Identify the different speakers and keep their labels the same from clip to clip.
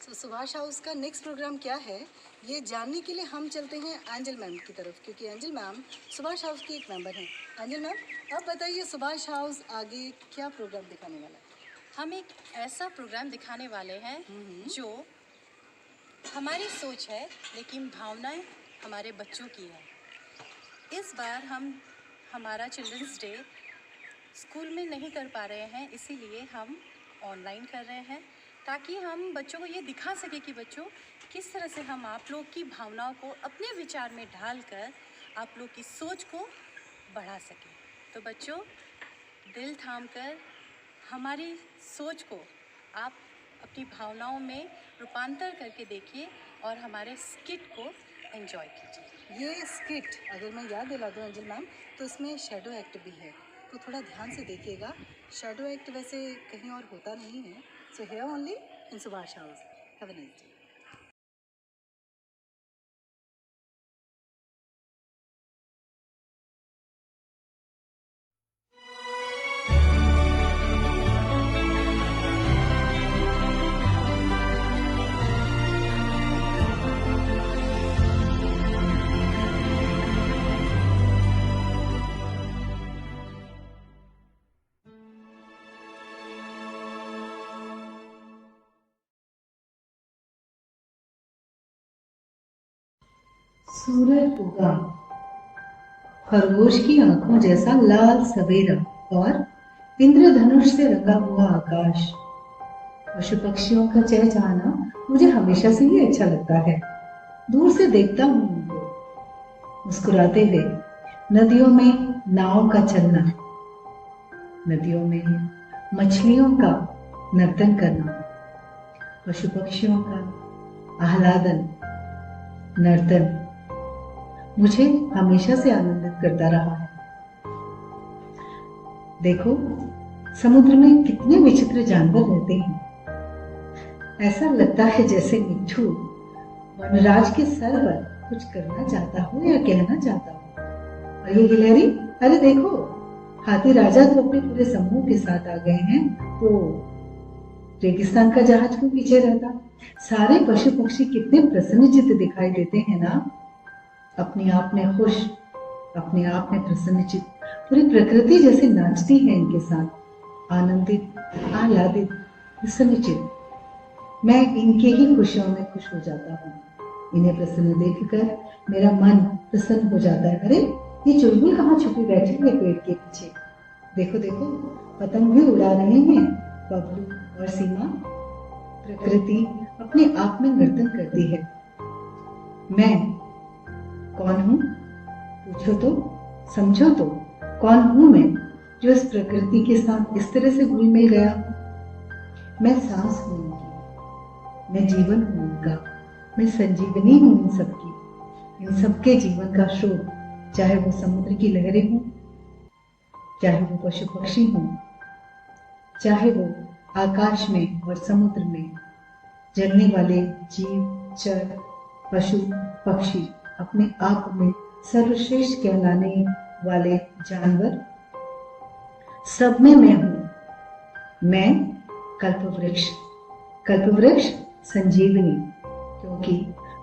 Speaker 1: तो सुभाष हाउस का next programme क्या है, ये जानने के लिए हम चलते हैं एंजल मैम की तरफ, क्योंकि एंजल मैम सुभाष हाउस की एक मेंबर हैं। एंजल मैम, आप बताइए सुभाष हाउस आगे क्या प्रोग्राम दिखाने वाला है?
Speaker 2: हम एक ऐसा प्रोग्राम दिखाने वाले हैं जो हमारी सोच है लेकिन भावनाएं हमारे बच्चों की है। इस बार हम हमारा चिल्ड्रंस डे स्कूल में नहीं कर पा रहे हैं, इसीलिए हम ऑनलाइन कर रहे हैं ताकि हम बच्चों को ये दिखा सके कि बच्चों किस तरह से हम आप लोग की भावनाओं को अपने विचार में ढालकर आप लोग की सोच को बढ़ा सकें। तो बच्चों, दिल थामकर हमारी सोच को आप अपनी भावनाओं में रूपांतर करके देखिए और हमारे स्किट को एंजॉय कीजिए।
Speaker 1: ये स्किट अगर मैं याद दिला दूँ एंजल मैम, तो इसमें शेडो एक्ट भी है, तो थोड़ा ध्यान से देखिएगा। शेडो एक्ट वैसे कहीं और होता नहीं है। So here only in Subhash house. Have a nice day.
Speaker 3: सूरज उगा, खरगोश की आंखों जैसा लाल सवेरा और इंद्रधनुष से रंगा हुआ आकाश। पशु पक्षियों का चहचहाना मुझे हमेशा से ही अच्छा लगता है। दूर से देखता हूँ उनको मुस्कुराते हुए। नदियों में नाव का चलना, नदियों में मछलियों का नर्तन करना, पशु पक्षियों का आह्लादन नर्तन मुझे हमेशा से आनंदित करता रहा है। देखो, समुद्र में कितने विचित्र जानवर रहते हैं। ऐसा लगता है जैसे मिट्ठू वनराज के सर पर कुछ करना चाहता हो या कहना चाहता हो। और ये गिलहरी, अरे देखो, हाथी राजा तो अपने पूरे समूह के साथ आ गए हैं, तो रेगिस्तान का जहाज क्यों पीछे रहता। सारे पशु पक्षी कितने प्रसन्नचित्त दिखाई देते हैं ना, अपने आप में खुश, अपने आप में प्रसन्नचित्त। पूरी प्रकृति जैसे नाचती है इनके साथ, आनंदित, आह्लादित, प्रसन्नचित्त। मैं इनके ही खुशियों में खुश हो जाता हूँ। इन्हें प्रसन्न देखकर मेरा मन प्रसन्न हो जाता है। अरे, ये चुलबुल कहाँ छुपी बैठी है पेड़ के पीछे। देखो देखो, पतंग भी उड़ा रहे हैं बबलू और सीमा। प्रकृति अपने आप में नर्तन करती है। मैं कौन हूँ? पूछो तो, समझो तो, कौन हूँ मैं जो इस प्रकृति के साथ इस तरह से घुल मिल गया हूँ। मैं सांस हूँ उनकी, मैं जीवन हूँ उनका, मैं संजीवनी हूँ इन सबकी, इन सबके जीवन का स्रोत। चाहे वो समुद्र की लहरें हों, चाहे वो पशु पक्षी हों, चाहे वो आकाश में और समुद्र में जलने वाले जीव, जल, पशु पक्षी, अपने आप में सर्वश्रेष्ठ कहलाने वाले जानवर, सब में मैं हूं। मैं कल्पवृक्ष, कल्पवृक्ष संजीवनी, क्योंकि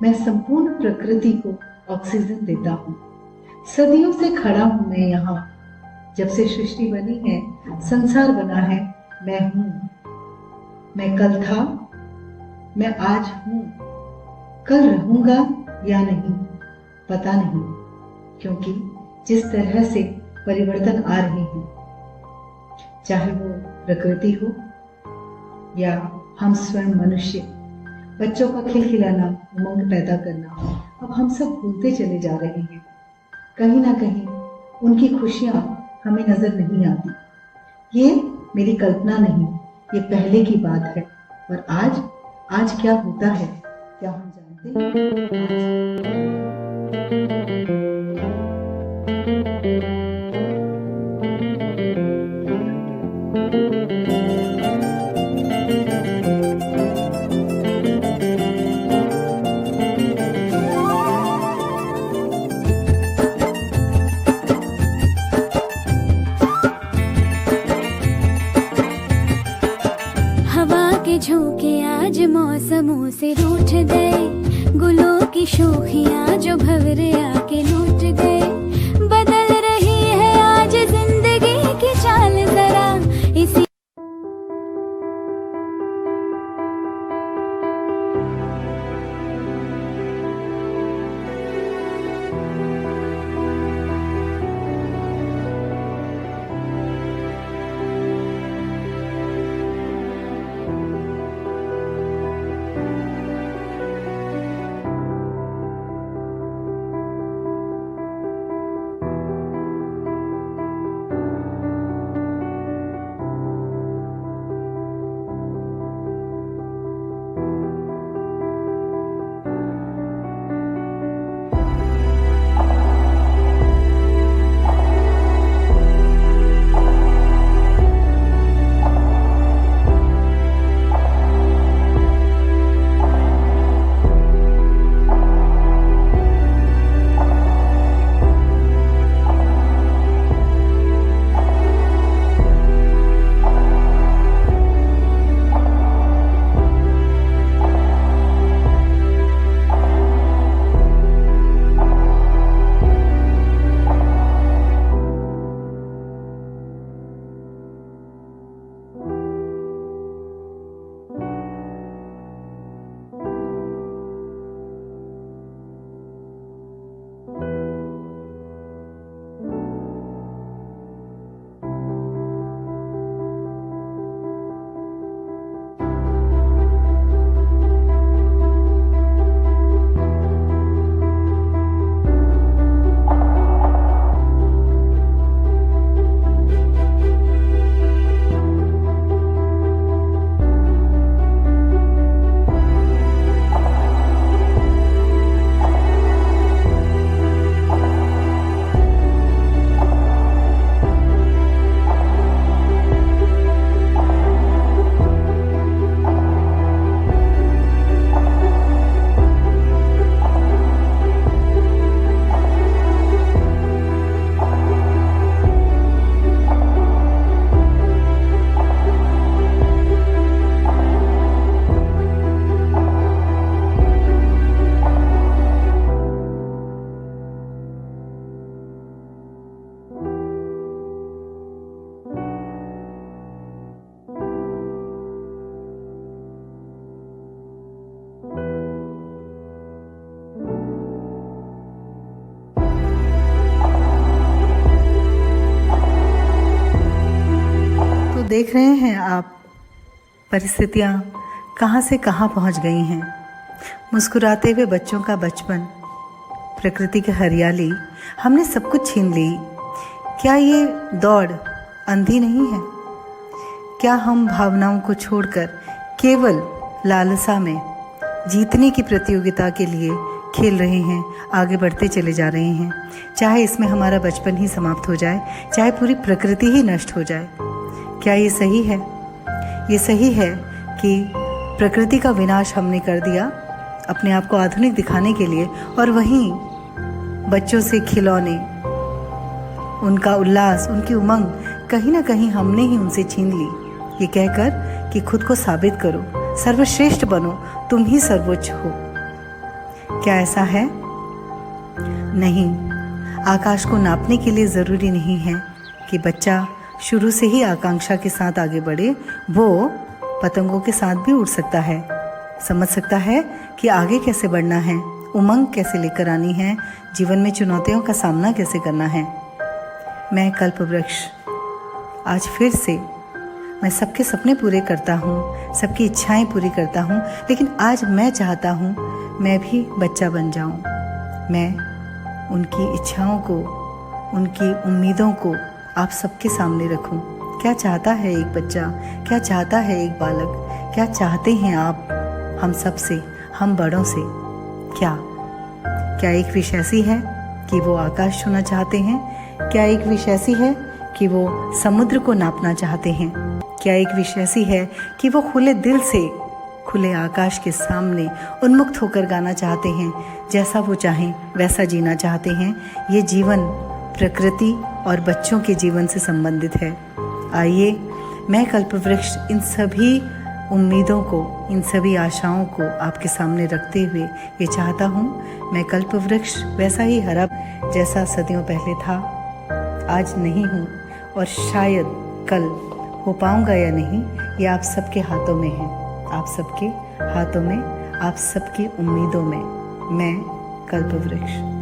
Speaker 3: मैं संपूर्ण प्रकृति को ऑक्सीजन देता हूं। सदियों से खड़ा हूं मैं यहाँ, जब से सृष्टि बनी है, संसार बना है, मैं हूं। मैं कल था, मैं आज हूं, कल रहूंगा या नहीं पता नहीं, क्योंकि जिस तरह से परिवर्तन आ रहे हैं, चाहे वो प्रकृति हो या हम स्वयं मनुष्य, बच्चों का खिलखिलाना, उमंग पैदा करना, अब हम सब भूलते चले जा रहे हैं। कहीं ना कहीं उनकी खुशियां हमें नजर नहीं आती। ये मेरी कल्पना नहीं, ये पहले की बात है। और आज क्या होता है, क्या हम जानते हैं?
Speaker 4: हवा के झोंके आज मौसमों से रूठ गए, गुलों की शोखियां जो भंवरे आके लूट गए। बदल रही है आज जिंदगी की चाल जरा इसी
Speaker 3: देख रहे हैं आप परिस्थितियाँ कहाँ से कहाँ पहुँच गई हैं। मुस्कुराते हुए बच्चों का बचपन, प्रकृति की हरियाली, हमने सब कुछ छीन ली। क्या ये दौड़ अंधी नहीं है? क्या हम भावनाओं को छोड़कर केवल लालसा में जीतने की प्रतियोगिता के लिए खेल रहे हैं, आगे बढ़ते चले जा रहे हैं? चाहे इसमें हमारा बचपन ही समाप्त हो जाए, चाहे पूरी प्रकृति ही नष्ट हो जाए। क्या ये सही है? ये सही है कि प्रकृति का विनाश हमने कर दिया अपने आप को आधुनिक दिखाने के लिए, और वहीं बच्चों से खिलौने, उनका उल्लास, उनकी उमंग कहीं ना कहीं हमने ही उनसे छीन ली, ये कहकर कि खुद को साबित करो, सर्वश्रेष्ठ बनो, तुम ही सर्वोच्च हो। क्या ऐसा है? नहीं। आकाश को नापने के लिए ज़रूरी नहीं है कि बच्चा शुरू से ही आकांक्षा के साथ आगे बढ़े। वो पतंगों के साथ भी उड़ सकता है, समझ सकता है कि आगे कैसे बढ़ना है, उमंग कैसे लेकर आनी है, जीवन में चुनौतियों का सामना कैसे करना है। मैं कल्पवृक्ष आज फिर से मैं सबके सपने पूरे करता हूँ, सबकी इच्छाएं पूरी करता हूँ, लेकिन आज मैं चाहता हूँ मैं भी बच्चा बन जाऊँ। मैं उनकी इच्छाओं को, उनकी उम्मीदों को आप सबके सामने रखूं। क्या चाहता है एक बच्चा, क्या चाहता है एक बालक, क्या चाहते हैं आप हम सब से, हम बड़ों से? क्या एक विश ऐसी है कि वो आकाश छूना चाहते हैं? क्या एक विश ऐसी है कि वो समुद्र को नापना चाहते हैं? क्या एक विश ऐसी है कि वो खुले दिल से खुले आकाश के सामने उन्मुक्त होकर गाना चाहते हैं, जैसा वो चाहें वैसा जीना चाहते हैं? ये जीवन प्रकृति और बच्चों के जीवन से संबंधित है। आइए मैं कल्पवृक्ष इन सभी उम्मीदों को, इन सभी आशाओं को आपके सामने रखते हुए ये चाहता हूँ मैं कल्प वृक्ष वैसा ही हरा जैसा सदियों पहले था, आज नहीं हूँ और शायद कल हो पाऊँगा या नहीं, ये आप सबके हाथों में है। आप सबके हाथों में, आप सबकी उम्मीदों में। मैं कल्प वृक्ष।